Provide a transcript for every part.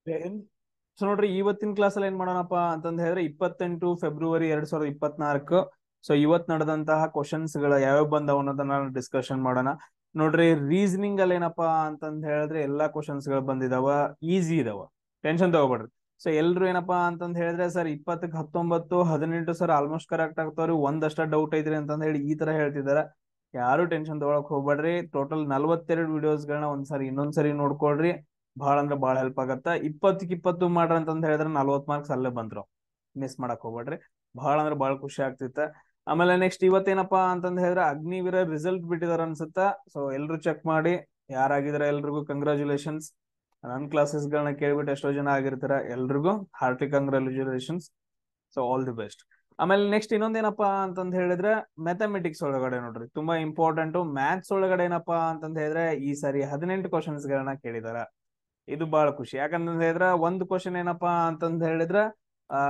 So ನೋಡ್ರಿ, ಇವತ್ತಿನ class ಅಲ್ಲಿ ಏನ್ ಮಾಡೋಣಪ್ಪ ಅಂತಂದ್ ಹೇಳಿದ್ರೆ 28 ಫೆಬ್ರವರಿ 2024. ಸೊ ಇವತ್ ನಡೆದಂತಹ ಕ್ವಶನ್ಸ್ ಗಳ ಯಾವ್ಯಾವ ಬಂದವ ಅನ್ನೋದನ್ನ ಡಿಸ್ಕಷನ್ ಮಾಡೋಣ. ನೋಡ್ರಿ, ರೀಸನಿಂಗ್ ಅಲ್ಲಿ ಏನಪ್ಪಾ ಅಂತಂದ್ ಹೇಳಿದ್ರೆ ಎಲ್ಲಾ ಕ್ವಶನ್ಸ್ ಗಳು ಬಂದಿದಾವ, ಈಸಿ ಇದಾವ, ಟೆನ್ಷನ್ ತಗೋಬೇಡ್ರಿ. ಸೊ ಎಲ್ರು ಏನಪ್ಪಾ ಅಂತಂದ್ ಹೇಳಿದ್ರೆ ಸರ್ 20ಕ್ಕೆ 19 18 ಸರ್ ಆಲ್ಮೋಸ್ಟ್ ಕರೆಕ್ಟ್ ಆಗ್ತಾವ್ರಿ, ಒಂದಷ್ಟ ಡೌಟ್ ಐತ್ರಿ ಅಂತಂದ್ ಹೇಳಿ ಈ ತರ ಹೇಳ್ತಿದಾರ. ಯಾರು ಟೆನ್ಷನ್ ತಗೊಳಕ್ ಹೋಗ್ಬೇಡ್ರಿ. ಟೋಟಲ್ 42 ವಿಡಿಯೋಸ್ ಗಳನ್ನ ಒಂದ್ಸರಿ ಇನ್ನೊಂದ್ಸರಿ ನೋಡ್ಕೊಳ್ರಿ. ಬಹಳ ಅಂದ್ರೆ ಬಹಳ ಹೆಲ್ಪ್ ಆಗತ್ತ. 20ಕ್ಕೆ 20 ಮಾಡ್ರಿ ಅಂತಂದ್ ಹೇಳಿದ್ರೆ 40 ಮಾರ್ಕ್ಸ್ ಅಲ್ಲೇ ಬಂದ್ರು. ಮಿಸ್ ಮಾಡಕ್ ಹೋಗ್ಬೇಡ್ರಿ. ಬಹಳ ಅಂದ್ರೆ ಬಹಳ ಖುಷಿ ಆಗ್ತಿತ್ತ. ಆಮೇಲೆ ನೆಕ್ಸ್ಟ್ ಇವತ್ತೇನಪ್ಪಾ ಅಂತಂದ್ ಹೇಳಿದ್ರೆ ಅಗ್ನಿವೀರ ರಿಸಲ್ಟ್ ಬಿಟ್ಟಿದಾರ ಅನ್ಸುತ್ತ. ಸೊ ಎಲ್ರು ಚೆಕ್ ಮಾಡಿ, ಯಾರಾಗಿದ್ರೆ ಎಲ್ರಿಗೂ ಕಂಗ್ರಾಚುಲೇಷನ್ಸ್. ನನ್ನ ಕ್ಲಾಸಸ್ ಗಳನ್ನ ಕೇಳ್ಬಿಟ್ಟು ಎಷ್ಟೋ ಜನ ಆಗಿರ್ತಾರ, ಎಲ್ರಿಗೂ hearty congratulations. So all the best. ಆಮೇಲೆ ನೆಕ್ಸ್ಟ್ ಇನ್ನೊಂದೇನಪ್ಪಾ ಅಂತಂದ್ ಹೇಳಿದ್ರೆ ಮ್ಯಾಥಮೆಟಿಕ್ಸ್ ಒಳಗಡೆ ನೋಡ್ರಿ, ತುಂಬಾ ಇಂಪಾರ್ಟೆಂಟ್. ಮ್ಯಾಥ್ಸ್ ಒಳಗಡೆ ಏನಪ್ಪಾ ಅಂತಂದ್ ಹೇಳಿದ್ರೆ ಈ ಸಾರಿ 18 ಕ್ವಶನ್ಸ್ ಗಳನ್ನ ಕೇಳಿದಾರ. ಇದು ಬಹಳ ಖುಷಿ. ಯಾಕಂತ ಹೇಳಿದ್ರ ಒಂದು ಕ್ವಶನ್ ಏನಪ್ಪಾ ಅಂತಂದ್ ಹೇಳಿದ್ರ ಆ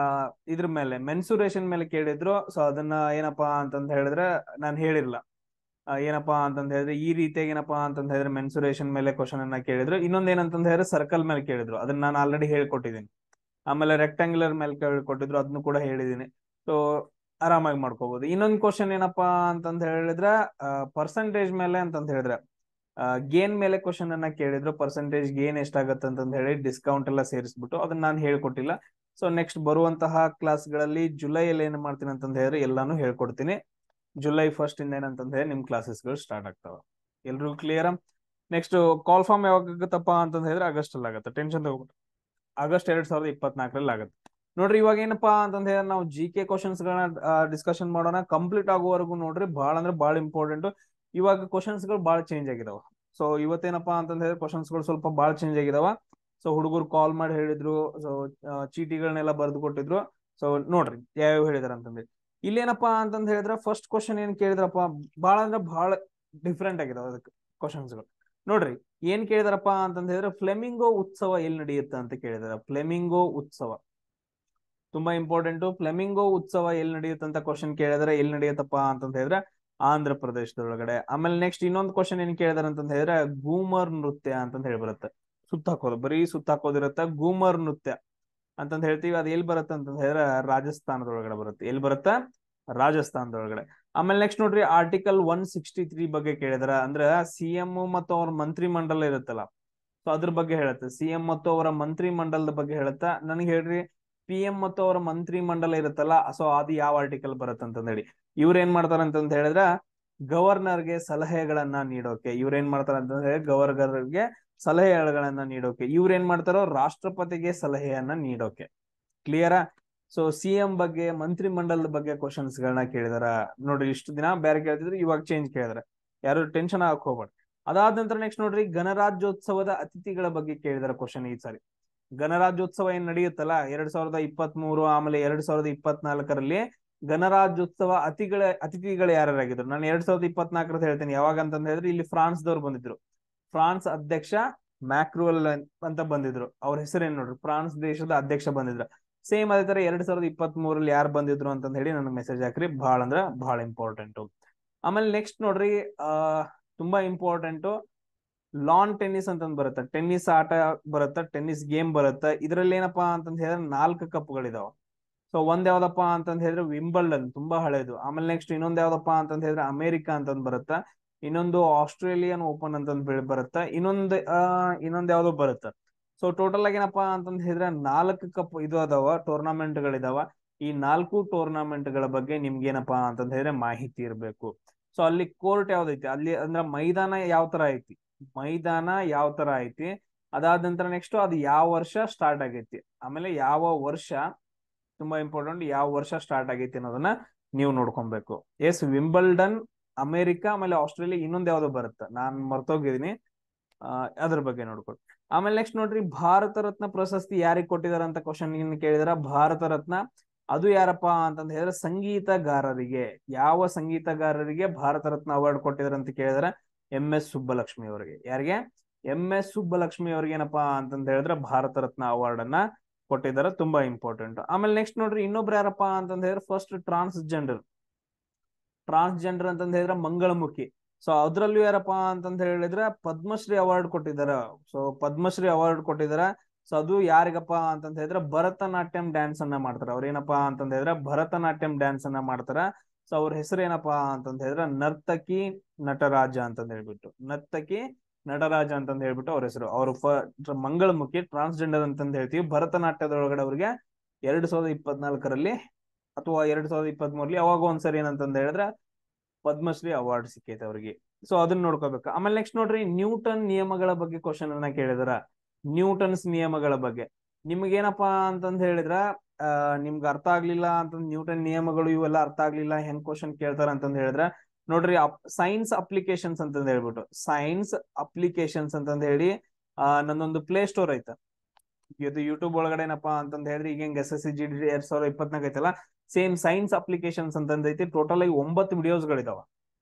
ಇದ್ರ ಮೇಲೆ ಮೆನ್ಸುರೇಷನ್ ಮೇಲೆ ಕೇಳಿದ್ರು. ಸೊ ಅದನ್ನ ಏನಪ್ಪಾ ಅಂತಂದ್ ಹೇಳಿದ್ರೆ ನಾನು ಹೇಳಿರ್ಲ. ಏನಪ್ಪಾ ಅಂತಂದ್ ಹೇಳಿದ್ರೆ ಈ ರೀತಿಯಾಗಿ ಏನಪ್ಪಾ ಅಂತಂದ್ ಹೇಳಿದ್ರೆ ಮೆನ್ಸುರೇಷನ್ ಮೇಲೆ ಕ್ವಶನ್ ಅನ್ನ ಕೇಳಿದ್ರು. ಇನ್ನೊಂದ್ ಏನಂತಂದ್ ಹೇಳಿದ್ರೆ ಸರ್ಕಲ್ ಮೇಲೆ ಕೇಳಿದ್ರು, ಅದನ್ನ ನಾನು ಆಲ್ರೆಡಿ ಹೇಳ್ಕೊಟ್ಟಿದ್ದೀನಿ. ಆಮೇಲೆ ರೆಕ್ಟಾಂಗ್ಯುಲರ್ ಮೇಲೆ ಕೇಳ್ಕೊಟ್ಟಿದ್ರು, ಅದನ್ನು ಕೂಡ ಹೇಳಿದೀನಿ. ಸೊ ಆರಾಮಾಗಿ ಮಾಡ್ಕೋಬಹುದು. ಇನ್ನೊಂದ್ ಕ್ವಶನ್ ಏನಪ್ಪಾ ಅಂತಂದ್ ಹೇಳಿದ್ರ ಪರ್ಸೆಂಟೇಜ್ ಮೇಲೆ ಅಂತಂದ್ ಹೇಳಿದ್ರೆ ಗೇನ್ ಮೇಲೆ ಕ್ವಶನ್ ಅನ್ನ ಕೇಳಿದ್ರು. ಪರ್ಸೆಂಟೇಜ್ ಗೇನ್ ಎಷ್ಟಾಗತ್ತೆ ಅಂತಂದ್ ಹೇಳಿ ಡಿಸ್ಕೌಂಟ್ ಎಲ್ಲ ಸೇರಿಸ್ಬಿಟ್ಟು ಅದನ್ನ ನಾನು ಹೇಳ್ಕೊಟ್ಟಿಲ್ಲ. ಸೊ ನೆಕ್ಸ್ಟ್ ಬರುವಂತಹ ಕ್ಲಾಸ್ ಗಳಲ್ಲಿ ಜುಲೈಯಲ್ಲಿ ಏನ್ ಮಾಡ್ತೀನಿ ಅಂತಂದ್ ಹೇಳಿದ್ರೆ ಎಲ್ಲಾನು ಹೇಳ್ಕೊಡ್ತೀನಿ. ಜುಲೈ 1 ಇಂದ ಏನಂತಂದ್ ಹೇಳಿ ನಿಮ್ ಕ್ಲಾಸಸ್ ಗಳು ಸ್ಟಾರ್ಟ್ ಆಗ್ತಾವ. ಎಲ್ರಿಗೂ ಕ್ಲಿಯರ್? ನೆಕ್ಸ್ಟ್ ಕಾಲ್ ಫಾರ್ಮ್ ಯಾವಾಗ ಆಗುತ್ತಪ್ಪ ಅಂತಂದ್ ಹೇಳಿದ್ರೆ ಆಗಸ್ಟ್ ಅಲ್ಲಿ ಆಗುತ್ತೆ. ಟೆನ್ಷನ್ ತಗೋಬಿಟ್ಟು ಆಗಸ್ಟ್ 2024 ಆಗುತ್ತೆ. ನೋಡ್ರಿ, ಇವಾಗ ಏನಪ್ಪಾ ಅಂತಂದ್ ಹೇಳಿದ್ರೆ ನಾವು ಜಿ ಕೆ ಕ್ವಶನ್ಸ್ ಗಳನ್ನ ಡಿಸ್ಕಷನ್ ಮಾಡೋಣ. ಕಂಪ್ಲೀಟ್ ಆಗುವವರೆಗೂ ನೋಡ್ರಿ, ಬಹಳ ಅಂದ್ರೆ ಬಹಳ ಇಂಪಾರ್ಟೆಂಟ್. ಇವಾಗ ಕ್ವಶನ್ಸ್ ಗಳು ಬಹಳ ಚೇಂಜ್ ಆಗಿದಾವ. ಸೊ ಇವತ್ತೇನಪ್ಪಾ ಅಂತಂದ್ ಹೇಳಿದ್ರೆ ಕ್ವಶನ್ಸ್ ಗಳು ಸ್ವಲ್ಪ ಬಹಳ ಚೇಂಜ್ ಆಗಿದಾವ. ಸೊ ಹುಡುಗರು ಕಾಲ್ ಮಾಡಿ ಹೇಳಿದ್ರು. ಸೊ ಚೀಟಿಗಳನ್ನೆಲ್ಲ ಬರೆದು ಕೊಟ್ಟಿದ್ರು. ಸೊ ನೋಡ್ರಿ ಯಾವ್ಯಾವ ಹೇಳಿದಾರ ಅಂತಂದ್ರೆ, ಇಲ್ಲೇನಪ್ಪಾ ಅಂತಂದ್ ಹೇಳಿದ್ರೆ ಫಸ್ಟ್ ಕ್ವಶನ್ ಏನ್ ಕೇಳಿದ್ರಪ್ಪ, ಬಹಳ ಅಂದ್ರೆ ಬಹಳ ಡಿಫ್ರೆಂಟ್ ಆಗಿದಾವ ಅದಕ್ಕೆ ಕ್ವಶನ್ಸ್ ಗಳು. ನೋಡ್ರಿ, ಏನ್ ಕೇಳಿದಾರಪ್ಪ ಅಂತಂದ್ ಹೇಳಿದ್ರೆ ಫ್ಲೆಮಿಂಗೋ ಉತ್ಸವ ಎಲ್ಲಿ ನಡೆಯುತ್ತೆ ಅಂತ ಕೇಳಿದಾರೆ. ಫ್ಲೆಮಿಂಗೋ ಉತ್ಸವ ತುಂಬಾ ಇಂಪಾರ್ಟೆಂಟ್. ಫ್ಲೆಮಿಂಗೋ ಉತ್ಸವ ಎಲ್ಲಿ ನಡೆಯುತ್ತೆ ಅಂತ ಕ್ವಶನ್ ಕೇಳಿದ್ರೆ ಎಲ್ಲಿ ನಡೆಯುತ್ತಪ್ಪ ಅಂತಂತ ಹೇಳಿದ್ರೆ ಆಂಧ್ರ ಪ್ರದೇಶದೊಳಗಡೆ. ಆಮೇಲೆ ನೆಕ್ಸ್ಟ್ ಇನ್ನೊಂದು ಕ್ವಶನ್ ಏನ್ ಕೇಳಿದಾರೆ ಅಂತಂತ ಹೇಳಿದ್ರೆ ಗೂಮರ್ ನೃತ್ಯ ಅಂತಂದ್ ಹೇಳಿ ಬರುತ್ತೆ. ಸುತ್ತ ಹಾಕೋದು, ಬರೀ ಸುತ್ತ ಹಾಕೋದಿರುತ್ತೆ. ಗೂಮರ್ ನೃತ್ಯ ಅಂತಂದ್ ಹೇಳ್ತೀವಿ. ಅದು ಎಲ್ಲಿ ಬರುತ್ತೆ ಅಂತಂದ್ ಹೇಳಿದ್ರೆ ರಾಜಸ್ಥಾನದೊಳಗಡೆ ಬರುತ್ತೆ. ಎಲ್ಲಿ ಬರುತ್ತೆ? ರಾಜಸ್ಥಾನದೊಳಗಡೆ. ಆಮೇಲೆ ನೆಕ್ಸ್ಟ್ ನೋಡ್ರಿ, ಆರ್ಟಿಕಲ್ 163 ಬಗ್ಗೆ ಕೇಳಿದಾರ. ಅಂದ್ರೆ ಸಿಎಂ ಮತ್ತು ಅವ್ರ ಮಂತ್ರಿ ಮಂಡಲ ಇರುತ್ತಲ್ಲ, ಸೊ ಅದ್ರ ಬಗ್ಗೆ ಹೇಳುತ್ತೆ. ಸಿಎಂ ಮತ್ತು ಅವರ ಮಂತ್ರಿ ಮಂಡಲದ ಬಗ್ಗೆ ಹೇಳುತ್ತಾ. ನನಗೆ ಹೇಳ್ರಿ, ಪಿ ಎಂ ಮತ್ತು ಅವರ ಮಂತ್ರಿ ಮಂಡಲ ಇರುತ್ತಲ್ಲ, ಸೊ ಅದು ಯಾವ ಆರ್ಟಿಕಲ್ ಬರುತ್ತೆ ಅಂತಂದ್ ಹೇಳಿ. ಇವ್ರ ಏನ್ ಮಾಡ್ತಾರ ಅಂತಂದ್ ಹೇಳಿದ್ರ ಗವರ್ನರ್ಗೆ ಸಲಹೆಗಳನ್ನ ನೀಡೋಕೆ. ಇವ್ರ ಏನ್ ಮಾಡ್ತಾರ ಅಂತಂದ್ರೆ ಗವರ್ನರ್ಗೆ ಸಲಹೆಗಳನ್ನ ನೀಡೋಕೆ. ಇವ್ರ ಏನ್ ಮಾಡ್ತಾರೋ ರಾಷ್ಟ್ರಪತಿಗೆ ಸಲಹೆಯನ್ನ ನೀಡೋಕೆ. ಕ್ಲಿಯರಾ? ಸೊ ಸಿಎಂ ಬಗ್ಗೆ, ಮಂತ್ರಿ ಮಂಡಲದ ಬಗ್ಗೆ ಕ್ವಶನ್ಸ್ ಗಳನ್ನ ಕೇಳಿದಾರ. ನೋಡ್ರಿ, ಇಷ್ಟು ದಿನ ಬೇರೆ ಕೇಳ್ತಿದ್ರು, ಇವಾಗ ಚೇಂಜ್ ಕೇಳಿದಾರೆ. ಯಾರು ಟೆನ್ಷನ್ ಆಗಕ್ ಹೋಗ್ಬೇಡಿ. ಅದಾದ ನಂತರ ನೆಕ್ಸ್ಟ್ ನೋಡ್ರಿ, ಗಣರಾಜ್ಯೋತ್ಸವದ ಅತಿಥಿಗಳ ಬಗ್ಗೆ ಕೇಳಿದಾರೆ ಕ್ವಶನ್ ಈ ಸಾರಿ. ಗಣರಾಜ್ಯೋತ್ಸವ ಏನ್ ನಡೆಯುತ್ತಲ್ಲ 2023 ಆಮೇಲೆ 2024ರಲ್ಲಿ ಗಣರಾಜ್ಯೋತ್ಸವ ಅತಿಥಿಗಳು ಯಾರ್ಯಾರಾಗಿದ್ರು. ನಾನು 2024 ಹೇಳ್ತೀನಿ. ಯಾವಾಗ ಅಂತಂದ್ ಹೇಳಿದ್ರೆ ಇಲ್ಲಿ ಫ್ರಾನ್ಸ್ ದವ್ರು ಬಂದಿದ್ರು. ಫ್ರಾನ್ಸ್ ಅಧ್ಯಕ್ಷ ಮ್ಯಾಕ್ರೋಲ್ ಅಂತ ಬಂದಿದ್ರು. ಅವ್ರ ಹೆಸರೇನ್ ನೋಡ್ರಿ, ಫ್ರಾನ್ಸ್ ದೇಶದ ಅಧ್ಯಕ್ಷ ಬಂದಿದ್ರು. ಸೇಮ್ ಅದೇ ತರ 2023ರಲ್ಲಿ ಯಾರು ಬಂದಿದ್ರು ಅಂತಂದ್ ಹೇಳಿ ನನಗೆ ಮೆಸೇಜ್ ಹಾಕ್ರಿ. ಬಹಳ ಅಂದ್ರ ಬಹಳ ಇಂಪಾರ್ಟೆಂಟ್. ಆಮೇಲೆ ನೆಕ್ಸ್ಟ್ ನೋಡ್ರಿ, ತುಂಬಾ ಇಂಪಾರ್ಟೆಂಟ್, ಲಾನ್ ಟೆನ್ನಿಸ್ ಅಂತಂದ್ ಬರುತ್ತೆ. ಟೆನ್ನಿಸ್ ಆಟ ಬರುತ್ತೆ, ಟೆನ್ನಿಸ್ ಗೇಮ್ ಬರುತ್ತೆ. ಇದ್ರಲ್ಲಿ ಏನಪ್ಪಾ ಅಂತಂದ್ ಹೇಳಿದ್ರೆ 4 ಕಪ್ಗಳಿದಾವ. ಸೊ ಒಂದ್ ಯಾವ್ದಪ್ಪ ಅಂತಂದ್ ಹೇಳಿದ್ರೆ ವಿಂಬಲ್ಡನ್, ತುಂಬಾ ಹಳೇದು. ಆಮೇಲೆ ನೆಕ್ಸ್ಟ್ ಇನ್ನೊಂದ್ ಯಾವ್ದಪ್ಪ ಅಂತಂದ್ ಹೇಳಿದ್ರೆ ಅಮೆರಿಕಾ ಅಂತಂದ್ ಬರುತ್ತ. ಇನ್ನೊಂದು ಆಸ್ಟ್ರೇಲಿಯನ್ ಓಪನ್ ಅಂತಂದ್ ಬರುತ್ತ. ಇನ್ನೊಂದ್ ಯಾವ್ದೋ ಬರುತ್ತೆ. ಸೊ ಟೋಟಲ್ ಆಗಿ ಏನಪ್ಪಾ ಅಂತಂದ್ ಹೇಳಿದ್ರೆ 4 ಕಪ್ ಇದು ಅದಾವ, ಟೂರ್ನಮೆಂಟ್ ಗಳಿದಾವ. ಈ 4 ಟೂರ್ನಮೆಂಟ್ ಗಳ ಬಗ್ಗೆ ನಿಮ್ಗೆ ಏನಪ್ಪಾ ಅಂತಂದ್ ಹೇಳಿದ್ರೆ ಮಾಹಿತಿ ಇರಬೇಕು. ಸೊ ಅಲ್ಲಿ ಕೋರ್ಟ್ ಯಾವ್ದೈತಿ, ಅಲ್ಲಿ ಅಂದ್ರೆ ಮೈದಾನ ಯಾವ ತರ ಐತಿ, ಮೈದಾನ ಯಾವ ತರ ಐತಿ. ಅದಾದ ನಂತರ ನೆಕ್ಸ್ಟ್ ಅದು ಯಾವ ವರ್ಷ ಸ್ಟಾರ್ಟ್ ಆಗೈತಿ, ಆಮೇಲೆ ಯಾವ ವರ್ಷ, ತುಂಬಾ ಇಂಪಾರ್ಟೆಂಟ್, ಯಾವ ವರ್ಷ ಸ್ಟಾರ್ಟ್ ಆಗೈತಿ ಅನ್ನೋದನ್ನ ನೀವು ನೋಡ್ಕೊಬೇಕು. ಎಸ್, ವಿಂಬಲ್ಡನ್, ಅಮೆರಿಕ, ಆಮೇಲೆ ಆಸ್ಟ್ರೇಲಿಯಾ, ಇನ್ನೊಂದ್ ಯಾವ್ದೋ ಬರುತ್ತೆ, ನಾನ್ ಮರ್ತೋಗಿದೀನಿ. ಅದ್ರ ಬಗ್ಗೆ ನೋಡ್ಕೊಳ್ಳಿ. ಆಮೇಲೆ ನೆಕ್ಸ್ಟ್ ನೋಡ್ರಿ, ಭಾರತ ರತ್ನ ಪ್ರಶಸ್ತಿ ಯಾರಿಗೆ ಕೊಟ್ಟಿದಾರ ಅಂತ ಕ್ವಶನ್ ಕೇಳಿದಾರ. ಭಾರತ ರತ್ನ ಅದು ಯಾರಪ್ಪ ಅಂತಂದ ಹೇಳಿದ್ರೆ ಸಂಗೀತಗಾರರಿಗೆ. ಯಾವ ಸಂಗೀತಗಾರರಿಗೆ ಭಾರತ ರತ್ನ ಅವಾರ್ಡ್ ಕೊಟ್ಟಿದಾರೆ ಅಂತ ಕೇಳಿದಾರೆ? MS ಸುಬ್ಬಲಕ್ಷ್ಮಿ ಅವರಿಗೆ. ಯಾರಿಗೆ? MS ಸುಬ್ಬಲಕ್ಷ್ಮಿ ಅವ್ರಿಗೆ ಏನಪ್ಪಾ ಅಂತಂದ ಹೇಳಿದ್ರೆ ಭಾರತ ರತ್ನ ಅವಾರ್ಡ್ ಅನ್ನ ಕೊಟ್ಟಿದ್ದಾರೆ. ತುಂಬಾ ಇಂಪಾರ್ಟೆಂಟ್. ಆಮೇಲೆ ನೆಕ್ಸ್ಟ್ ನೋಡ್ರಿ, ಇನ್ನೊಬ್ರು ಯಾರಪ್ಪಾ ಅಂತಂದ ಹೇಳಿದ್ರೆ ಫಸ್ಟ್ ಟ್ರಾನ್ಸ್ಜೆಂಡರ್ ಅಂತಂದ ಹೇಳಿದ್ರೆ ಮಂಗಳಮುಖಿ. ಸೊ ಅದ್ರಲ್ಲೂ ಯಾರಪ್ಪಾ ಅಂತಂದ ಹೇಳಿದ್ರೆ ಪದ್ಮಶ್ರೀ ಅವಾರ್ಡ್ ಕೊಟ್ಟಿದಾರ. ಸೊ ಪದ್ಮಶ್ರೀ ಅವಾರ್ಡ್ ಕೊಟ್ಟಿದಾರ ಸೊ ಅದು ಯಾರಿಗಪ್ಪ ಅಂತಂತ ಹೇಳಿದ್ರೆ ಭರತನಾಟ್ಯಂ ಡ್ಯಾನ್ಸ್ ಅನ್ನ ಮಾಡ್ತಾರ. ಅವ್ರ ಏನಪ್ಪಾ ಅಂತಂದ ಹೇಳಿದ್ರೆ ಭರತನಾಟ್ಯಂ ಡ್ಯಾನ್ಸ್ ಅನ್ನ ಮಾಡ್ತಾರ. ಸೊ ಅವ್ರ ಹೆಸರು ಏನಪ್ಪಾ ಅಂತಂದ ಹೇಳಿದ್ರೆ ನರ್ತಕಿ ನಟರಾಜ ಅಂತಂದ ಹೇಳ್ಬಿಟ್ಟು, ನರ್ತಕಿ ನಟರಾಜ ಅಂತಂದ ಹೇಳ್ಬಿಟ್ಟು ಅವ್ರ ಹೆಸರು. ಅವರು ಮಂಗಳಮುಖಿ ಟ್ರಾನ್ಸ್ಜೆಂಡರ್ ಅಂತಂದ ಹೇಳ್ತೀವಿ. ಭರತನಾಟ್ಯದೊಳಗಡೆ ಅವ್ರಿಗೆ 2024ರಲ್ಲಿ ಅಥವಾ 2023ರಲ್ಲಿ ಅವಾಗ ಒಂದ್ಸರಿ ಏನಂತಂದ ಹೇಳಿದ್ರೆ ಪದ್ಮಶ್ರೀ ಅವಾರ್ಡ್ ಸಿಕ್ಕೈತೆ ಅವ್ರಿಗೆ. ಸೊ ಅದನ್ನ ನೋಡ್ಕೋಬೇಕು. ಆಮೇಲೆ ನೆಕ್ಸ್ಟ್ ನೋಡ್ರಿ, ನ್ಯೂಟನ್ ನಿಯಮಗಳ ಬಗ್ಗೆ ಕ್ವಶನ್ ಅನ್ನ ಕೇಳಿದಾರ. ನ್ಯೂಟನ್ಸ್ ನಿಯಮಗಳ ಬಗ್ಗೆ ನಿಮ್ಗೇನಪ್ಪಾ ಅಂತಂದ ಹೇಳಿದ್ರ ನಿಮ್ಗೆ ಅರ್ಥ ಆಗ್ಲಿಲ್ಲ ಅಂತಂದ್ ನ್ಯೂಟನ್ ನಿಯಮಗಳು ಇವೆಲ್ಲ ಅರ್ಥ ಆಗ್ಲಿಲ್ಲ, ಹೆಂಗ್ ಕ್ವಶನ್ ಕೇಳ್ತಾರ ಅಂತಂದ್ ಹೇಳಿದ್ರ ನೋಡ್ರಿ, ಸೈನ್ಸ್ ಅಪ್ಲಿಕೇಶನ್ಸ್ ಅಂತಂದ್ ಹೇಳ್ಬಿಟ್ಟು, ಸೈನ್ಸ್ ಅಪ್ಲಿಕೇಶನ್ಸ್ ಅಂತಂದ್ ಹೇಳಿ ನಂದೊಂದು ಪ್ಲೇ ಸ್ಟೋರ್ ಐತ. ಇದು ಯೂಟ್ಯೂಬ್ ಒಳಗಡೆ ಏನಪ್ಪಾ ಅಂತಂದ್ ಹೇಳಿದ್ರೆ ಈಗ ಹೆಂಗ್ SSC GD 2024 ಐತಲ್ಲ, ಸೇಮ್ ಸೈನ್ಸ್ ಅಪ್ಲಿಕೇಶನ್ಸ್ ಅಂತಂದ್ ಐತಿ. ಟೋಟಲ್ ಆಗಿ 9 ವಿಡಿಯೋಸ್ಗಳಿದಾವ.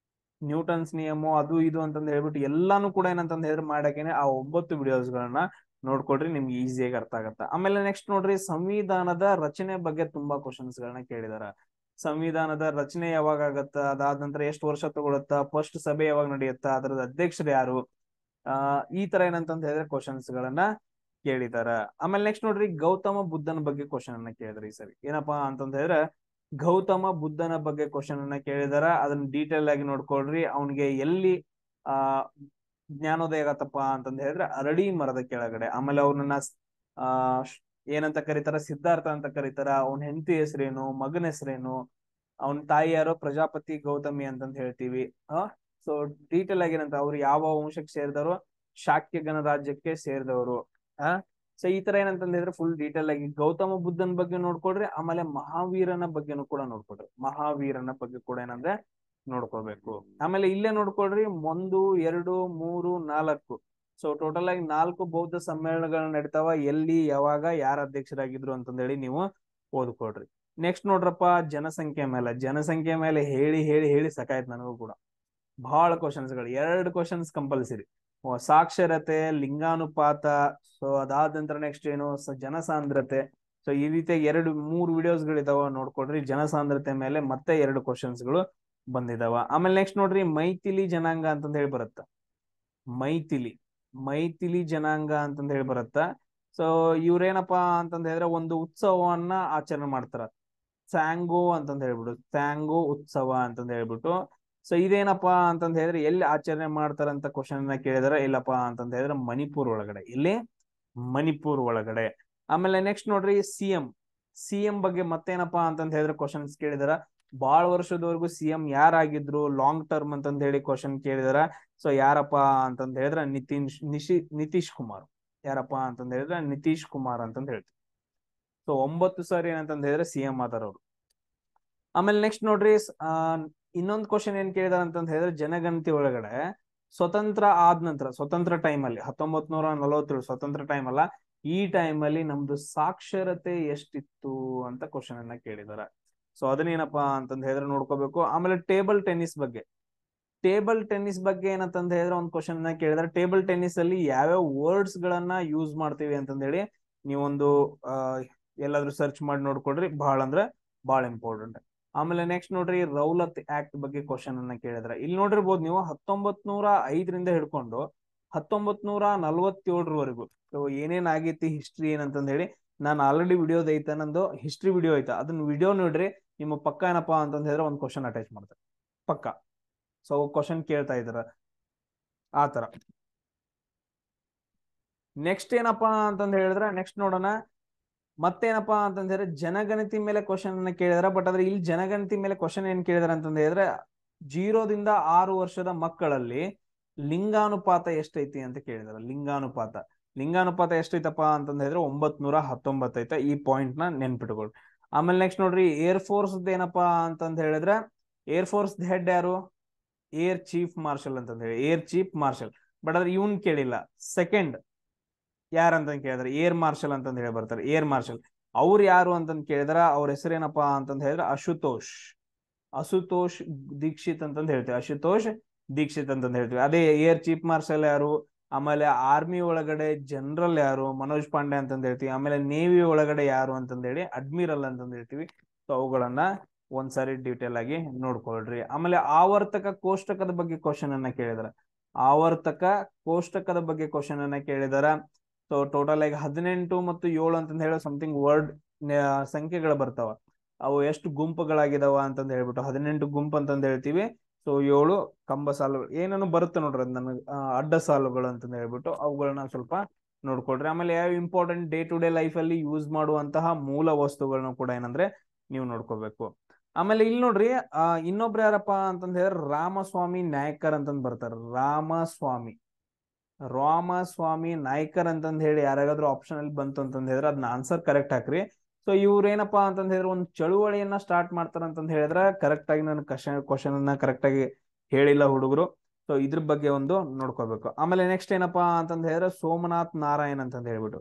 ನ್ಯೂಟನ್ಸ್ ನಿಯಮ ಅದು ಇದು ಅಂತಂದ್ ಹೇಳ್ಬಿಟ್ಟು ಎಲ್ಲಾನು ಕೂಡ ಏನಂತಂದ್ ಹೇಳಿದ್ರೆ ಮಾಡಾಕೇನೆ ಆ 9 ವಿಡಿಯೋಸ್ಗಳನ್ನ ನೋಡ್ಕೊಡ್ರಿ, ನಿಮ್ಗೆ ಈಸಿಯಾಗಿ ಅರ್ಥ ಆಗತ್ತ. ಆಮೇಲೆ ನೆಕ್ಸ್ಟ್ ನೋಡ್ರಿ, ಸಂವಿಧಾನದ ರಚನೆ ಬಗ್ಗೆ ತುಂಬಾ ಕ್ವಶನ್ಸ್ ಗಳನ್ನ ಕೇಳಿದಾರ. ಸಂವಿಧಾನದ ರಚನೆ ಯಾವಾಗ ಆಗತ್ತ, ಅದಾದ ನಂತರ ಎಷ್ಟು ವರ್ಷ ತಗೊಳತ್ತ, ಫಸ್ಟ್ ಸಭೆ ಯಾವಾಗ ನಡೆಯುತ್ತ, ಅದರದ ಅಧ್ಯಕ್ಷರು ಯಾರು, ಈ ತರ ಏನಂತಂದ್ ಹೇಳಿದ್ರೆ ಕ್ವಶನ್ಸ್ ಗಳನ್ನ ಕೇಳಿದಾರ. ಆಮೇಲೆ ನೆಕ್ಸ್ಟ್ ನೋಡ್ರಿ, ಗೌತಮ ಬುದ್ಧನ ಬಗ್ಗೆ ಕ್ವಶನ್ ಅನ್ನ ಕೇಳಿದ್ರಿ ಈ ಸರಿ. ಏನಪ್ಪಾ ಅಂತಂದ್ ಹೇಳಿದ್ರೆ ಗೌತಮ ಬುದ್ಧನ ಬಗ್ಗೆ ಕ್ವಶನ್ ಅನ್ನ ಕೇಳಿದಾರ. ಅದನ್ನ ಡೀಟೇಲ್ ಆಗಿ ನೋಡ್ಕೊಳ್ರಿ. ಅವನಿಗೆ ಎಲ್ಲಿ ಆ ಜ್ಞಾನೋದಯ ಆಗತ್ತಪ್ಪ ಅಂತಂದ ಹೇಳಿದ್ರೆ ಅರಳಿ ಮರದ ಕೆಳಗಡೆ. ಆಮೇಲೆ ಅವನನ್ನ ಆ ಏನಂತ ಕರೀತಾರ, ಸಿದ್ಧಾರ್ಥ ಅಂತ ಕರೀತಾರ. ಅವನ ಹೆಂಡತಿ ಹೆಸರೇನು, ಮಗನ ಹೆಸರೇನು, ಅವನ ತಾಯಿ ಯಾರೋ ಪ್ರಜಾಪತಿ ಗೌತಮಿ ಅಂತಂತ ಹೇಳ್ತೀವಿ. ಸೊ ಡೀಟೇಲ್ ಆಗಿ ಏನಂತ, ಅವ್ರು ಯಾವ ವಂಶಕ್ಕೆ ಸೇರಿದವರು, ಶಾಕ್ಯ ಗಣರಾಜ್ಯಕ್ಕೆ ಸೇರಿದವರು. ಸೊ ಈ ತರ ಏನಂತಂದ ಹೇಳಿದ್ರೆ ಫುಲ್ ಡೀಟೇಲ್ ಆಗಿ ಗೌತಮ ಬುದ್ಧನ ಬಗ್ಗೆ ನೋಡ್ಕೊಡ್ರಿ. ಆಮೇಲೆ ಮಹಾವೀರನ ಬಗ್ಗೆನೂ ಕೂಡ ನೋಡ್ಕೊಡ್ರಿ. ಮಹಾವೀರನ ಬಗ್ಗೆ ಕೂಡ ಏನಂದ್ರೆ ನೋಡ್ಕೋಬೇಕು. ಆಮೇಲೆ ಇಲ್ಲೇ ನೋಡ್ಕೊಳ್ರಿ, 1, 2, 3, 4. ಸೊ ಟೋಟಲ್ ಆಗಿ 4 ಬೌದ್ಧ ಸಮ್ಮೇಳನಗಳು ನಡೀತಾವ. ಎಲ್ಲಿ, ಯಾವಾಗ, ಯಾರ ಅಧ್ಯಕ್ಷರಾಗಿದ್ರು ಅಂತಂದೇಳಿ ನೀವು ಓದ್ಕೊಡ್ರಿ. ನೆಕ್ಸ್ಟ್ ನೋಡ್ರಪ್ಪ, ಜನಸಂಖ್ಯೆ ಮೇಲೆ ಹೇಳಿ ಹೇಳಿ ಹೇಳಿ ಸಾಕಾಯ್ತು ನನಗೂ ಕೂಡ. ಬಹಳ ಕ್ವಶನ್ಸ್ಗಳು, 2 ಕ್ವಶನ್ಸ್ ಕಂಪಲ್ಸರಿ. ಸಾಕ್ಷರತೆ, ಲಿಂಗಾನುಪಾತ, ಸೊ ಅದಾದ ನಂತರ ನೆಕ್ಸ್ಟ್ ಏನು, ಜನಸಾಂದ್ರತೆ. ಸೊ ಈ ರೀತಿಯಾಗಿ 2-3 ವಿಡಿಯೋಸ್ಗಳಿದಾವ, ನೋಡ್ಕೊಡ್ರಿ. ಜನಸಾಂದ್ರತೆ ಮೇಲೆ ಮತ್ತೆ 2 ಕ್ವಶನ್ಸ್ಗಳು ಬಂದಿದಾವ. ಆಮೇಲೆ ನೆಕ್ಸ್ಟ್ ನೋಡ್ರಿ, ಮೈಥಿಲಿ ಜನಾಂಗ ಅಂತಂದ ಹೇಳಿ ಬರುತ್ತ. ಮೈಥಿಲಿ ಜನಾಂಗ ಅಂತಂದ ಹೇಳಿ ಬರುತ್ತ. ಸೊ ಇವ್ರೇನಪ್ಪಾ ಅಂತಂದ ಹೇಳಿದ್ರೆ ಒಂದು ಉತ್ಸವವನ್ನ ಆಚರಣೆ ಮಾಡ್ತಾರ, ಸ್ಯಾಂಗೋ ಅಂತಂದ ಹೇಳ್ಬಿಟ್ಟು, ಸ್ಯಾಂಗೋ ಉತ್ಸವ ಅಂತಂದ ಹೇಳ್ಬಿಟ್ಟು. ಸೊ ಇದೇನಪ್ಪಾ ಅಂತಂದ ಹೇಳಿದ್ರೆ ಎಲ್ಲಿ ಆಚರಣೆ ಮಾಡ್ತಾರಂತ ಕ್ವಶನ್ ಅನ್ನ ಕೇಳಿದಾರೆ. ಇಲ್ಲಪ್ಪಾ ಅಂತಂದ ಹೇಳಿದ್ರೆ ಮಣಿಪುರ್ ಒಳಗಡೆ. ಇಲ್ಲಿ ಮಣಿಪುರ್ ಒಳಗಡೆ. ಆಮೇಲೆ ನೆಕ್ಸ್ಟ್ ನೋಡ್ರಿ, ಸಿಎಂ ಬಗ್ಗೆ ಮತ್ತೇನಪ್ಪಾ ಅಂತಂದ ಹೇಳಿದ್ರೆ ಕ್ವಶನ್ಸ್ ಕೇಳಿದಾರ. ಬಾಳ ವರ್ಷದವರೆಗೂ ಸಿಎಂ ಯಾರಾಗಿದ್ರು, ಲಾಂಗ್ ಟರ್ಮ್ ಅಂತಂದ ಹೇಳಿ ಕ್ವಶನ್ ಕೇಳಿದಾರ. ಸೊ ಯಾರಪ್ಪಾ ಅಂತಂದ ಹೇಳಿದ್ರೆ ನಿತೀಶ್ ಕುಮಾರ್. ಯಾರಪ್ಪಾ ಅಂತಂದ ಹೇಳಿದ್ರೆ ನಿತೀಶ್ ಕುಮಾರ್ ಅಂತಂದ ಹೇಳ್ತೀವಿ. ಸೊ 9 ಸಾರಿ ಏನಂತಂದ ಹೇಳಿದ್ರೆ ಸಿಎಂ ಆದಾರ ಅವ್ರು. ಆಮೇಲೆ ನೆಕ್ಸ್ಟ್ ನೋಡ್ರಿ, ಇನ್ನೊಂದು ಕ್ವಶನ್ ಏನ್ ಕೇಳಿದಾರ ಅಂತಂದ ಹೇಳಿದ್ರೆ ಜನಗಣತಿ ಒಳಗಡೆ ಸ್ವತಂತ್ರ ಆದ ನಂತರ, ಸ್ವತಂತ್ರ ಟೈಮ್ ಅಲ್ಲಿ 1947 ಸ್ವತಂತ್ರ ಟೈಮ್ ಅಲ್ಲ, ಈ ಟೈಮ್ ಅಲ್ಲಿ ನಮ್ದು ಸಾಕ್ಷರತೆ ಎಷ್ಟಿತ್ತು ಅಂತ ಕ್ವಶನ್ ಅನ್ನ ಕೇಳಿದಾರ. ಸೊ ಅದನ್ನೇನಪ್ಪಾ ಅಂತಂದ ಹೇಳಿದ್ರೆ ನೋಡ್ಕೋಬೇಕು. ಆಮೇಲೆ ಟೇಬಲ್ ಟೆನ್ನಿಸ್ ಬಗ್ಗೆ ಏನಂತಂದ ಹೇಳಿದ್ರೆ ಒಂದು ಕ್ವಶನ್ ಅನ್ನ ಕೇಳಿದಾರೆ. ಟೇಬಲ್ ಟೆನ್ನಿಸ್ ಅಲ್ಲಿ ಯಾವ್ಯಾವ ವರ್ಡ್ಸ್ ಗಳನ್ನ ಯೂಸ್ ಮಾಡ್ತೀವಿ ಅಂತಂದ ಹೇಳಿ ನೀವೊಂದು ಎಲ್ಲಾದ್ರೂ ಸರ್ಚ್ ಮಾಡಿ ನೋಡ್ಕೊಡ್ರಿ. ಬಹಳ ಅಂದ್ರೆ ಬಹಳ ಇಂಪಾರ್ಟೆಂಟ್. ಆಮೇಲೆ ನೆಕ್ಸ್ಟ್ ನೋಡ್ರಿ, ರೌಲತ್ ಆಕ್ಟ್ ಬಗ್ಗೆ ಕ್ವಶನ್ ಅನ್ನ ಕೇಳಿದ್ರೆ ಇಲ್ಲಿ ನೋಡಿರ್ಬೋದು ನೀವು, 1905ರಿಂದ ಹಿಡ್ಕೊಂಡು 1947ರವರೆಗೂ ಏನೇನ್ ಆಗೈತಿ ಹಿಸ್ಟ್ರಿ ಏನಂತಂದ ಹೇಳಿ ನಾನು ಆಲ್ರೆಡಿ ವಿಡಿಯೋದ ಐತೆ, ನಂದು ಹಿಸ್ಟ್ರಿ ವಿಡಿಯೋ ಐತೆ. ಅದನ್ನ ವಿಡಿಯೋ ನೋಡ್ರಿ, ನಿಮ್ಮ ಪಕ್ಕ ಏನಪ್ಪಾ ಅಂತಂದ ಹೇಳಿದ್ರೆ ಒಂದು ಕ್ವಶನ್ ಅಟ್ಯಾಚ್ ಮಾಡ್ತಾರೆ ಪಕ್ಕ. ಸೊ ಕ್ವಶನ್ ಕೇಳ್ತಾ ಇದಾರ ಆತರ. ನೆಕ್ಸ್ಟ್ ಏನಪ್ಪಾ ಅಂತಂದ ಹೇಳಿದ್ರೆ ನೆಕ್ಸ್ಟ್ ನೋಡೋಣ, ಮತ್ತೇನಪ್ಪಾ ಅಂತಂದ ಹೇಳಿದ್ರೆ ಜನಗಣತಿ ಮೇಲೆ ಕ್ವಶನ್ ಅನ್ನ ಕೇಳಿದಾರ. ಬಟ್ ಆದ್ರೆ ಇಲ್ಲಿ ಜನಗಣತಿ ಮೇಲೆ ಕ್ವಶನ್ ಏನ್ ಕೇಳಿದಾರೆ ಅಂತಂದ ಹೇಳಿದ್ರೆ 0ದಿಂದ 6 ವರ್ಷದ ಮಕ್ಕಳಲ್ಲಿ ಲಿಂಗಾನುಪಾತ ಎಷ್ಟೈತಿ ಅಂತ ಕೇಳಿದಾರೆ. ಲಿಂಗಾನುಪಾತ ಎಷ್ಟೈತಪ್ಪ ಅಂತಂದ ಹೇಳಿದ್ರೆ 919 ಐತೆ. ಈ ಪಾಯಿಂಟ್ ನ ನೆನ್ಪಿಟ್ಕೊಳ್ರಿ. ಆಮೇಲೆ ನೆಕ್ಸ್ಟ್ ನೋಡ್ರಿ, ಏರ್ ಫೋರ್ಸ್ ಏನಪ್ಪಾ ಅಂತಂದ ಹೇಳಿದ್ರೆ ಏರ್ ಫೋರ್ಸ್ ಹೆಡ್ ಯಾರು, ಏರ್ ಚೀಫ್ ಮಾರ್ಷಲ್ ಅಂತಂದ ಹೇಳಿ, ಏರ್ ಚೀಫ್ ಮಾರ್ಷಲ್. ಬಟ್ ಆದ್ರೆ ಇವನ್ ಕೇಳಿಲ್ಲ. ಸೆಕೆಂಡ್ ಯಾರಂತ ಕೇಳಿದ್ರೆ ಏರ್ ಮಾರ್ಷಲ್ ಅಂತಂದ ಹೇಳಿ ಬರ್ತಾರೆ, ಏರ್ ಮಾರ್ಷಲ್. ಅವ್ರು ಯಾರು ಅಂತಂದ್ ಕೇಳಿದ್ರ ಅವ್ರ ಹೆಸರೇನಪ್ಪಾ ಅಂತಂದ ಹೇಳಿದ್ರೆ ಅಶುತೋಷ್ ದೀಕ್ಷಿತ್ ಅಂತಂದ ಹೇಳ್ತೀವಿ. ಅಶುತೋಷ್ ದೀಕ್ಷಿತ್ ಅಂತಂದ ಹೇಳ್ತೀವಿ. ಅದೇ ಏರ್ ಚೀಫ್ ಮಾರ್ಷಲ್ ಯಾರು, ಆಮೇಲೆ ಆರ್ಮಿ ಒಳಗಡೆ ಜನರಲ್ ಯಾರು, ಮನೋಜ್ ಪಾಂಡೆ ಅಂತಂದ ಹೇಳ್ತೀವಿ. ಆಮೇಲೆ ನೇವಿ ಒಳಗಡೆ ಯಾರು ಅಂತಂದ ಹೇಳಿ ಅಡ್ಮಿರಲ್ ಅಂತಂದ ಹೇಳ್ತೀವಿ. ಸೊ ಅವುಗಳನ್ನ ಒಂದ್ಸಾರಿ ಡೀಟೇಲ್ ಆಗಿ ನೋಡ್ಕೊಳ್ರಿ. ಆಮೇಲೆ ಆವರ್ತಕ ಕೋಷ್ಟಕದ ಬಗ್ಗೆ ಕ್ವಶನ್ ಅನ್ನ ಕೇಳಿದಾರ. ಸೊ ಟೋಟಲ್ ಆಗಿ 18 ಮತ್ತು 7 ಅಂತಂದ್ ಹೇಳಿ ಸಮಥಿಂಗ್ ವರ್ಡ್ ಸಂಖ್ಯೆಗಳು ಬರ್ತಾವ. ಅವು ಎಷ್ಟು ಗುಂಪುಗಳಾಗಿದಾವ ಅಂತಂದ್ ಹೇಳ್ಬಿಟ್ಟು 18 ಗುಂಪು ಅಂತಂದ್ ಹೇಳ್ತೀವಿ. ಸೊ 7 ಕಂಬ ಸಾಲುಗಳು ಏನೇನು ಬರುತ್ತೆ ನೋಡ್ರಿ ಅದ್ ನನಗೆ ಅಡ್ಡ ಸಾಲುಗಳು ಅಂತಂದ್ ಹೇಳ್ಬಿಟ್ಟು ಅವುಗಳನ್ನ ಸ್ವಲ್ಪ ನೋಡ್ಕೊಳ್ರಿ. ಆಮೇಲೆ ಯಾವ important day to day life ಅಲ್ಲಿ ಯೂಸ್ ಮಾಡುವಂತಹ ಮೂಲ ವಸ್ತುಗಳನ್ನ ಕೂಡ ಏನಂದ್ರೆ ನೀವು ನೋಡ್ಕೋಬೇಕು. ಆಮೇಲೆ ಇಲ್ಲಿ ನೋಡ್ರಿ ಇನ್ನೊಬ್ರು ಯಾರಪ್ಪ ಅಂತಂದ್ ಹೇಳಿದ್ರೆ ರಾಮಸ್ವಾಮಿ ನಾಯ್ಕರ್ ಅಂತಂದ್ ಬರ್ತಾರ. ರಾಮಸ್ವಾಮಿ ನಾಯ್ಕರ್ ಅಂತಂದ್ ಹೇಳಿ ಯಾರಿಗಾದ್ರೂ ಆಪ್ಷನ್ ಅಲ್ಲಿ ಬಂತು ಅಂತಂದ್ ಹೇಳಿದ್ರೆ ಅದನ್ನ ಆನ್ಸರ್ ಕರೆಕ್ಟ್ ಹಾಕ್ರಿ. ಸೊ ಇವ್ರ ಏನಪ್ಪಾ ಅಂತಂದ್ ಹೇಳಿದ್ರೆ ಒಂದು ಚಳುವಳಿಯನ್ನ ಸ್ಟಾರ್ಟ್ ಮಾಡ್ತಾರ ಅಂತಂದ್ ಹೇಳಿದ್ರೆ ಕರೆಕ್ಟ್ ಆಗಿ ನಾನು ಕ್ವಶನ್ ಅನ್ನ ಕರೆಕ್ಟ್ ಆಗಿ ಹೇಳಿಲ್ಲ ಹುಡುಗರು. ಸೊ ಇದ್ರ ಬಗ್ಗೆ ಒಂದು ನೋಡ್ಕೋಬೇಕು. ಆಮೇಲೆ ನೆಕ್ಸ್ಟ್ ಏನಪ್ಪಾ ಅಂತಂದ್ ಹೇಳಿದ್ರೆ ಸೋಮನಾಥ್ ನಾರಾಯಣ್ ಅಂತಂದ್ ಹೇಳ್ಬಿಟ್ಟು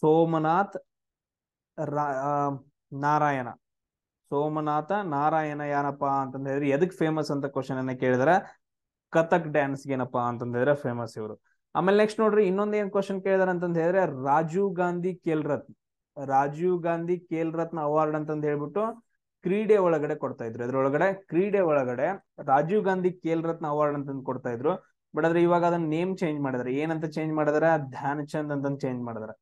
ಸೋಮನಾಥ್ ನಾರಾಯಣ ಸೋಮನಾಥ ನಾರಾಯಣ ಯಾರಪ್ಪ ಅಂತಂದ್ ಹೇಳಿದ್ರೆ ಎದಕ್ ಫೇಮಸ್ ಅಂತ ಕ್ವಶನ್ ಅನ್ನ ಕೇಳಿದಾರೆ. ಕಥಕ್ ಡ್ಯಾನ್ಸ್ ಏನಪ್ಪಾ ಅಂತಂದ್ ಹೇಳಿದ್ರೆ ಫೇಮಸ್ ಇವರು. ಆಮೇಲೆ ನೆಕ್ಸ್ಟ್ ನೋಡ್ರಿ ಇನ್ನೊಂದ್ ಏನ್ ಕ್ವಶನ್ ಕೇಳಿದಾರೆ ಅಂತಂದ್ ಹೇಳಿದ್ರೆ ರಾಜೀವ್ ಗಾಂಧಿ ಖೇಲ್ ರತ್ನ ಅವಾರ್ಡ್ ಅಂತಂದ್ ಹೇಳ್ಬಿಟ್ಟು ಕ್ರೀಡೆ ಒಳಗಡೆ ಕೊಡ್ತಾ ಇದ್ರು. ಇದ್ರೊಳಗಡೆ ಕ್ರೀಡೆ ಒಳಗಡೆ ರಾಜೀವ್ ಗಾಂಧಿ ಖೇಲ್ ರತ್ನ ಅವಾರ್ಡ್ ಅಂತಂದ್ ಕೊಡ್ತಾ ಇದ್ರು. ಬಟ್ ಆದ್ರೆ ಇವಾಗ ಅದನ್ನ ನೇಮ್ ಚೇಂಜ್ ಮಾಡಿದಾರೆ. ಏನಂತ ಚೇಂಜ್ ಮಾಡಿದಾರೆ, ಧ್ಯಾನ್ ಚಂದ್ ಅಂತಂದ್ ಚೇಂಜ್ ಮಾಡಿದಾರೆ.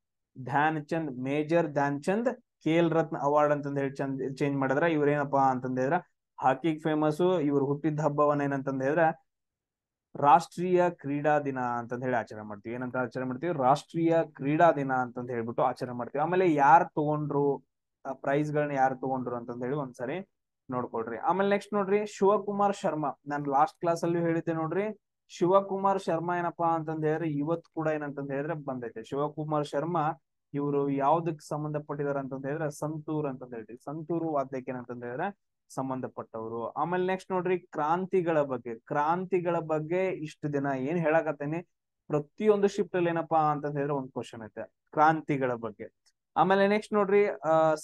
ಮೇಜರ್ ಧ್ಯಾನ್ ಚಂದ್ ಖೇಲ್ ರತ್ನ ಅವಾರ್ಡ್ ಅಂತಂದ್ ಹೇಳಿ ಚೇಂಜ್ ಮಾಡಿದ್ರ. ಇವ್ರೇನಪ್ಪಾ ಅಂತಂದ್ ಹೇಳಿದ್ರ ಹಾಕಿಗ್ ಫೇಮಸ್. ಇವ್ರು ಹುಟ್ಟಿದ ಹಬ್ಬವನ್ನ ಏನಂತಂದ್ ಹೇಳಿದ್ರೆ ರಾಷ್ಟ್ರೀಯ ಕ್ರೀಡಾ ದಿನ ಅಂತಂದ್ ಹೇಳಿ ಆಚರಣೆ ಮಾಡ್ತೀವಿ. ಏನಂತ ಆಚರಣೆ ಮಾಡ್ತೀವಿ, ರಾಷ್ಟ್ರೀಯ ಕ್ರೀಡಾ ದಿನ ಅಂತಂದ್ ಹೇಳ್ಬಿಟ್ಟು ಆಚರಣೆ ಮಾಡ್ತೀವಿ. ಆಮೇಲೆ ಯಾರು ತಗೊಂಡ್ರು ಪ್ರೈಸ್ ಗಳನ್ನ ಯಾರು ತಗೊಂಡ್ರು ಅಂತಂದ್ ಹೇಳಿ ಒಂದ್ಸರಿ ನೋಡ್ಕೊಳ್ರಿ. ಆಮೇಲೆ ನೆಕ್ಸ್ಟ್ ನೋಡ್ರಿ ಶಿವಕುಮಾರ್ ಶರ್ಮಾ. ನಾನು ಲಾಸ್ಟ್ ಕ್ಲಾಸ್ ಅಲ್ಲಿ ಹೇಳಿದ್ದೆ ನೋಡ್ರಿ, ಶಿವಕುಮಾರ್ ಶರ್ಮಾ ಏನಪ್ಪಾ ಅಂತಂದ್ ಹೇಳಿದ್ರೆ ಇವತ್ತು ಕೂಡ ಏನಂತಂದ್ ಹೇಳಿದ್ರೆ ಬಂದೈತೆ. ಶಿವಕುಮಾರ್ ಶರ್ಮಾ ಇವರು ಯಾವ್ದಕ್ ಸಂಬಂಧಪಟ್ಟಿದಾರೆ ಅಂತಂದ್ ಹೇಳಿದ್ರೆ ಸಂತೂರ್ ಅಂತಂದ್ ಹೇಳ್ತೀವಿ. ಸಂತೂರು ವಾದ್ಯಕ್ಕೆ ಏನಂತಂದ್ ಹೇಳಿದ್ರೆ ಸಂಬಂಧಪಟ್ಟವರು. ಆಮೇಲೆ ನೆಕ್ಸ್ಟ್ ನೋಡ್ರಿ ಕ್ರಾಂತಿಗಳ ಬಗ್ಗೆ ಇಷ್ಟು ದಿನ ಏನ್ ಹೇಳಕತ್ತೇನೆ, ಪ್ರತಿಯೊಂದು ಶಿಫ್ಟ್ ಅಲ್ಲಿ ಏನಪ್ಪಾ ಅಂತಂದ್ ಹೇಳಿದ್ರೆ ಒಂದು ಕ್ವಶನ್ ಐತೆ ಕ್ರಾಂತಿಗಳ ಬಗ್ಗೆ. ಆಮೇಲೆ ನೆಕ್ಸ್ಟ್ ನೋಡ್ರಿ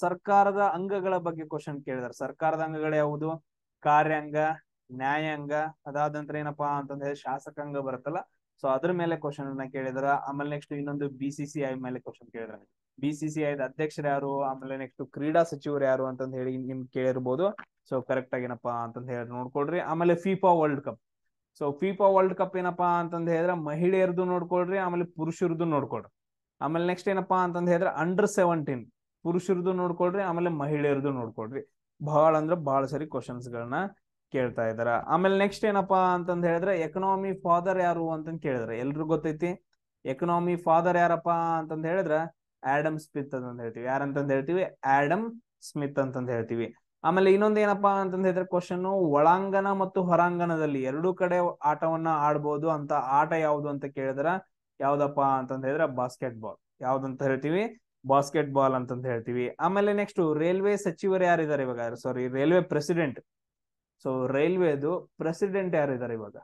ಸರ್ಕಾರದ ಅಂಗಗಳ ಬಗ್ಗೆ ಕ್ವಶನ್ ಕೇಳಿದಾರೆ. ಸರ್ಕಾರದ ಅಂಗಗಳು ಯಾವುದು, ಕಾರ್ಯಾಂಗ, ನ್ಯಾಯಾಂಗ, ಅದಾದ ನಂತರ ಏನಪ್ಪಾ ಅಂತಂದ್ರೆ ಶಾಸಕಾಂಗ ಬರುತ್ತಲ್ಲ, ಸೊ ಅದ್ರ ಮೇಲೆ ಕ್ವಶನ್ ಅನ್ನ ಕೇಳಿದಾರ. ಆಮೇಲೆ ನೆಕ್ಸ್ಟ್ ಇನ್ನೊಂದು BCCI ಮೇಲೆ ಕ್ವಶನ್ ಕೇಳಿದಾರೆ. BCCI ಅಧ್ಯಕ್ಷರು ಯಾರು, ಆಮೇಲೆ ನೆಕ್ಸ್ಟ್ ಕ್ರೀಡಾ ಸಚಿವರು ಯಾರು ಅಂತಂದ್ ಹೇಳಿ ನಿಮ್ ಕೇಳಿರ್ಬೋದು. ಸೊ ಕರೆಕ್ಟ್ ಆಗಿ ಏನಪ್ಪಾ ಅಂತಂದ್ ಹೇಳಿ ನೋಡ್ಕೊಳ್ರಿ. ಆಮೇಲೆ FIFA world cup. So FIFA world cup ಏನಪ್ಪಾ ಅಂತಂದ್ ಹೇಳಿದ್ರೆ ಮಹಿಳೆಯರದು ನೋಡ್ಕೊಳ್ರಿ, ಆಮೇಲೆ ಪುರುಷರದು ನೋಡ್ಕೊಳ್ರಿ. ಆಮೇಲೆ ನೆಕ್ಸ್ಟ್ ಏನಪ್ಪಾ ಅಂತಂದ್ ಹೇಳಿದ್ರೆ ಅಂಡರ್ 17 ಪುರುಷರದು ನೋಡ್ಕೊಳ್ರಿ, ಆಮೇಲೆ ಮಹಿಳೆಯರದು ನೋಡ್ಕೊಳ್ರಿ. ಬಹಳ ಸರಿ ಕ್ವಶನ್ಸ್ ಗಳನ್ನ ಕೇಳ್ತಾ ಇದಾರ. ಆಮೇಲೆ ನೆಕ್ಸ್ಟ್ ಏನಪ್ಪಾ ಅಂತಂದ್ ಹೇಳಿದ್ರೆ ಎಕನಾಮಿ ಫಾದರ್ ಯಾರು ಅಂತಂದ್ ಕೇಳಿದ್ರೆ ಎಲ್ರಿಗೂ ಗೊತ್ತೈತಿ. ಎಕನಾಮಿ ಫಾದರ್ ಯಾರಪ್ಪ ಅಂತಂದ್ ಹೇಳಿದ್ರೆ ಆಡಮ್ ಸ್ಮಿತ್ ಅಂತಂದ್ ಹೇಳ್ತೀವಿ. ಯಾರಂತಂದ್ ಹೇಳ್ತೀವಿ, ಆಡಮ್ ಸ್ಮಿತ್ ಅಂತಂದ್ ಹೇಳ್ತೀವಿ. ಆಮೇಲೆ ಇನ್ನೊಂದ್ ಏನಪ್ಪಾ ಅಂತಂದ್ ಹೇಳಿದ್ರೆ ಕ್ವಶನ್, ಒಳಾಂಗಣ ಮತ್ತು ಹೊರಾಂಗಣದಲ್ಲಿ ಎರಡೂ ಕಡೆ ಆಟವನ್ನ ಆಡ್ಬೋದು ಅಂತ ಆಟ ಯಾವ್ದು ಅಂತ ಕೇಳಿದ್ರ ಯಾವ್ದಪ್ಪ ಅಂತಂದ್ ಹೇಳಿದ್ರೆ ಯಾವ್ದಂತ ಹೇಳ್ತೀವಿ, ಬಾಸ್ಕೆಟ್ ಬಾಲ್ ಅಂತಂದ್ ಹೇಳ್ತೀವಿ. ಆಮೇಲೆ ನೆಕ್ಸ್ಟ್ ರೈಲ್ವೆ ಸಚಿವರು ಯಾರಿದ್ದಾರೆ ಇವಾಗ, ಸಾರಿ ರೈಲ್ವೆ ಪ್ರೆಸಿಡೆಂಟ್. ಸೊ ರೈಲ್ವೆದು ಪ್ರೆಸಿಡೆಂಟ್ ಯಾರಿದ್ದಾರೆ ಇವಾಗ,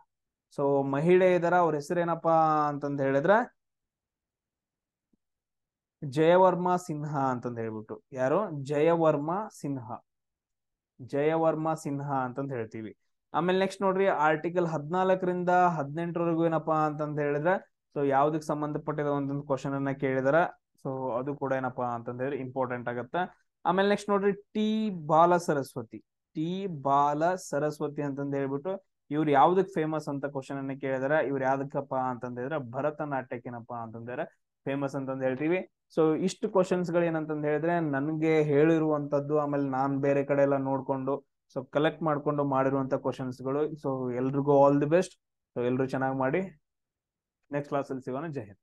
ಸೊ ಮಹಿಳೆ ಇದಾರ. ಅವ್ರ ಹೆಸರೇನಪ್ಪಾ ಅಂತಂದ್ ಹೇಳಿದ್ರ ಜಯವರ್ಮಾ ಸಿನ್ಹಾ ಅಂತಂದ್ ಹೇಳ್ಬಿಟ್ಟು. ಯಾರು, ಜಯವರ್ಮಾ ಸಿನ್ಹಾ ಅಂತಂದ್ ಹೇಳ್ತೀವಿ. ಆಮೇಲೆ ನೆಕ್ಸ್ಟ್ ನೋಡ್ರಿ ಆರ್ಟಿಕಲ್ 14ರಿಂದ 18ರವರೆಗೂ ಏನಪ್ಪಾ ಅಂತಂದ್ ಹೇಳಿದ್ರೆ ಸೊ ಯಾವ್ದಕ್ ಸಂಬಂಧಪಟ್ಟಿದ ಒಂದೊಂದು ಕ್ವಶನ್ ಅನ್ನ ಕೇಳಿದಾರ. ಸೊ ಅದು ಕೂಡ ಏನಪ್ಪಾ ಅಂತಂದ್ ಹೇಳಿ ಇಂಪಾರ್ಟೆಂಟ್ ಆಗತ್ತ. ಆಮೇಲೆ ನೆಕ್ಸ್ಟ್ ನೋಡ್ರಿ ಟಿ ಬಾಲ ಸರಸ್ವತಿ ಅಂತಂದ್ ಹೇಳ್ಬಿಟ್ಟು ಇವ್ರು ಯಾವ್ದಕ್ ಫೇಮಸ್ ಅಂತ ಕ್ವಶನ್ ಅನ್ನ ಕೇಳಿದಾರ. ಇವ್ರು ಯಾವ್ದಕ್ಕಪ್ಪ ಅಂತಂದ್ ಹೇಳಿದ್ರೆ ಭರತನಾಟ್ಯಕ್ಕೆ ಏನಪ್ಪಾ ಅಂತಂದ್ರೆ ಫೇಮಸ್ ಅಂತಂದ್ ಹೇಳ್ತೀವಿ. ಸೊ ಇಷ್ಟು ಕ್ವಶನ್ಸ್ ಗಳು ಏನಂತಂದ್ ಹೇಳಿದ್ರೆ ನನ್ಗೆ ಹೇಳಿರುವಂತದ್ದು, ಆಮೇಲೆ ನಾನ್ ಬೇರೆ ಕಡೆ ಎಲ್ಲ ನೋಡ್ಕೊಂಡು ಸೊ ಕಲೆಕ್ಟ್ ಮಾಡ್ಕೊಂಡು ಮಾಡಿರುವಂತ ಕ್ವಶನ್ಸ್ ಗಳು. ಸೊ ಎಲ್ರಿಗೂ ಆಲ್ ದಿ ಬೆಸ್ಟ್. ಸೊ ಎಲ್ರು ಚೆನ್ನಾಗಿ ಮಾಡಿ. ನೆಕ್ಸ್ಟ್ ಕ್ಲಾಸ್ ಅಲ್ಲಿ ಸಿಗೋಣ. ಜೈ ಹಿಂದ್.